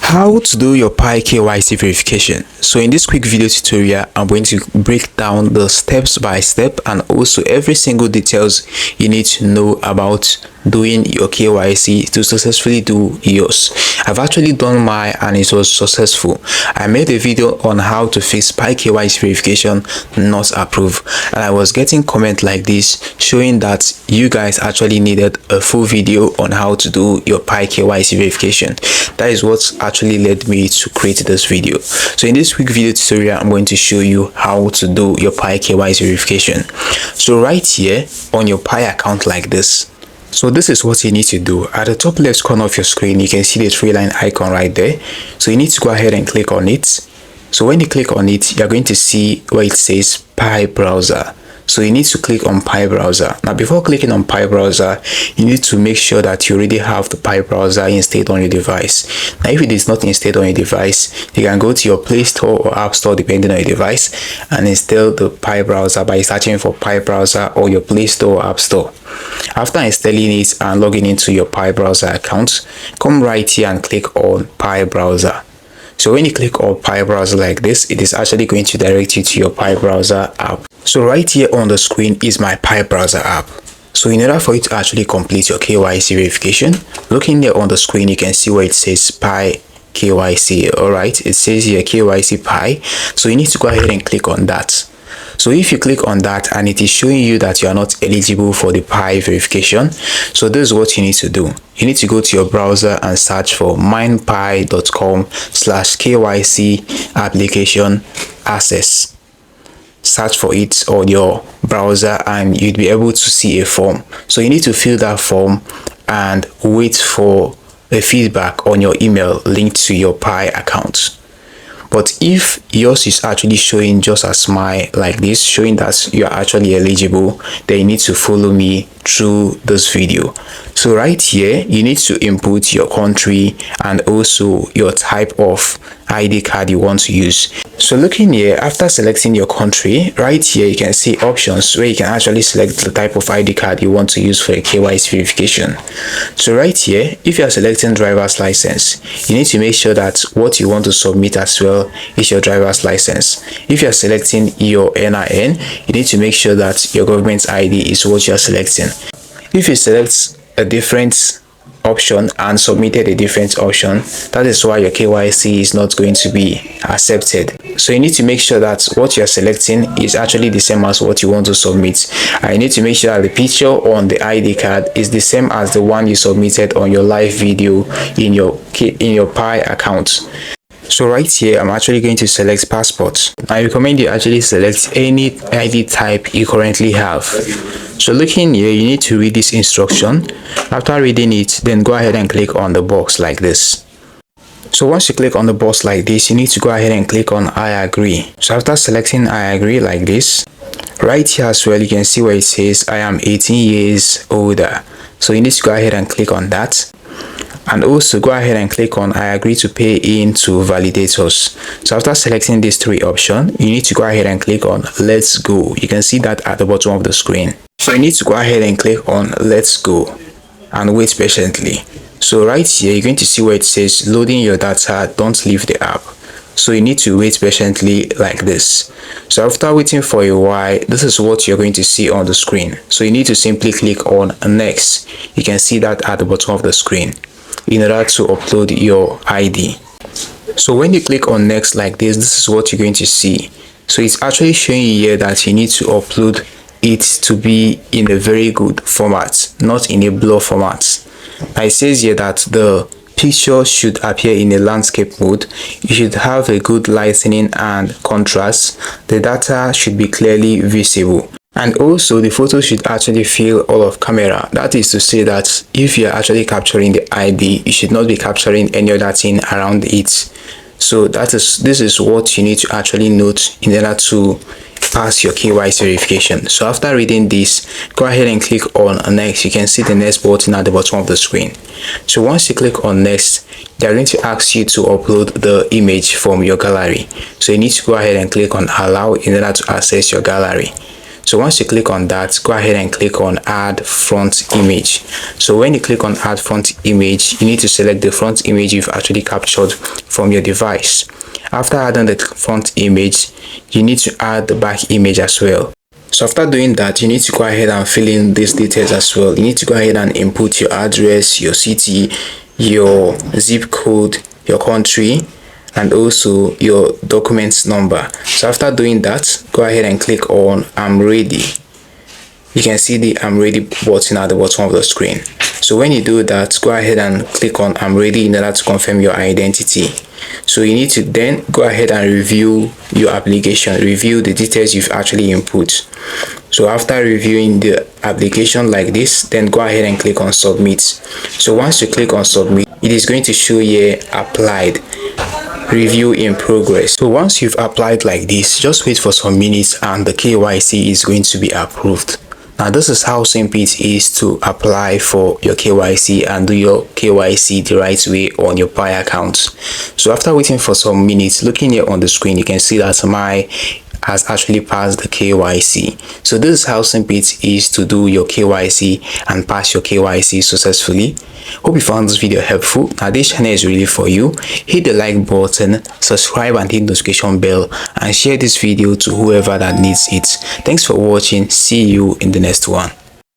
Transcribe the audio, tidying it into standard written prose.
How to do your Pi KYC verification. So in this quick video tutorial, I'm going to break down the steps by step and also every single details you need to know about doing your KYC to successfully do yours. I've actually done mine and it was successful. I made a video on how to fix Pi KYC verification not approved, and I was getting comments like this showing that you guys actually needed a full video on how to do your Pi KYC verification. That is what actually led me to create this video. So in this quick video tutorial, I'm going to show you how to do your Pi KYC verification. So right here on your Pi account like this. So this is what you need to do. At the top left corner of your screen, you can see the three line icon right there. So you need to go ahead and click on it. So when you click on it, you're going to see where it says Pi browser. So you need to click on Pi browser. Now before clicking on Pi browser, you need to make sure that you already have the Pi browser installed on your device. Now if it is not installed on your device, you can go to your Play Store or App Store depending on your device and install the Pi browser by searching for Pi browser or your Play Store or App Store. After installing it and logging into your Pi browser account, come right here and click on Pi browser. So when you click on Pi browser like this, it is actually going to direct you to your Pi browser app. So right here on the screen is my Pi browser app. So in order for you to actually complete your KYC verification, looking there on the screen, you can see where it says Pi KYC. Alright, it says here KYC Pi. So you need to go ahead and click on that. So if you click on that and it is showing you that you are not eligible for the Pi verification, so this is what you need to do. You need to go to your browser and search for minepi.com/KYC application access. Search for it on your browser and you'd be able to see a form. So you need to fill that form and wait for a feedback on your email linked to your Pi account. But if yours is actually showing just a smile like this, showing that you are actually eligible, then you need to follow me through this video. So right here, you need to input your country and also your type of ID card you want to use. So looking here, after selecting your country, right here you can see options where you can actually select the type of ID card you want to use for a KYC verification. So right here, if you are selecting driver's license, you need to make sure that what you want to submit as well is your driver's license. If you are selecting your NIN, you need to make sure that your government ID is what you are selecting. If you select a different option and submitted a different option, that is why your KYC is not going to be accepted. So you need to make sure that what you are selecting is actually the same as what you want to submit, and you need to make sure that the picture on the ID card is the same as the one you submitted on your live video in your Pi account. So right here, I'm actually going to select passport. I recommend you actually select any ID type you currently have. So looking here, you need to read this instruction. After reading it, then go ahead and click on the box like this. So once you click on the box like this, you need to go ahead and click on I agree. So after selecting I agree like this, right here as well, you can see where it says I am 18 years older. So you need to go ahead and click on that. And also go ahead and click on I agree to pay in to validators. So after selecting these three options, you need to go ahead and click on let's go. You can see that at the bottom of the screen. So you need to go ahead and click on let's go and wait patiently. So right here, you're going to see where it says loading your data, don't leave the app. So you need to wait patiently like this. So after waiting for a while, this is what you're going to see on the screen. So you need to simply click on next. You can see that at the bottom of the screen in order to upload your ID. So when you click on next like this is what you're going to see. So it's actually showing you here that you need to upload it to be in a very good format, not in a blur format. Now it says here that the picture should appear in a landscape mode. You should have a good lightening and contrast. The data should be clearly visible. And also the photo should actually fill all of camera. That is to say that if you are actually capturing the ID, you should not be capturing any other thing around it. So this is what you need to actually note in order to pass your KYC verification. So after reading this, go ahead and click on next. You can see the next button at the bottom of the screen. So once you click on next, they're going to ask you to upload the image from your gallery. So you need to go ahead and click on allow in order to access your gallery. So once you click on that, go ahead and click on add front image. So when you click on add front image, you need to select the front image you've actually captured from your device. After adding the front image, you need to add the back image as well. So after doing that, you need to go ahead and fill in these details as well. You need to go ahead and input your address, your city, your zip code, your country, and also your documents number. So after doing that, go ahead and click on I'm ready. You can see the I'm ready button at the bottom of the screen. So when you do that, go ahead and click on I'm ready in order to confirm your identity. So you need to then go ahead and review your application, review the details you've actually input. So after reviewing the application like this, then go ahead and click on submit. So once you click on submit, it is going to show here applied, review in progress. So once you've applied like this, just wait for some minutes and the KYC is going to be approved. Now this is how simple it is to apply for your KYC and do your KYC the right way on your Pi account. So after waiting for some minutes, looking here on the screen, you can see that my has actually passed the KYC. So this is how simple it is to do your KYC and pass your KYC successfully. Hope you found this video helpful. Now this channel is really for you. Hit the like button, subscribe and hit the notification bell, and share this video to whoever that needs it. Thanks for watching. See you in the next one.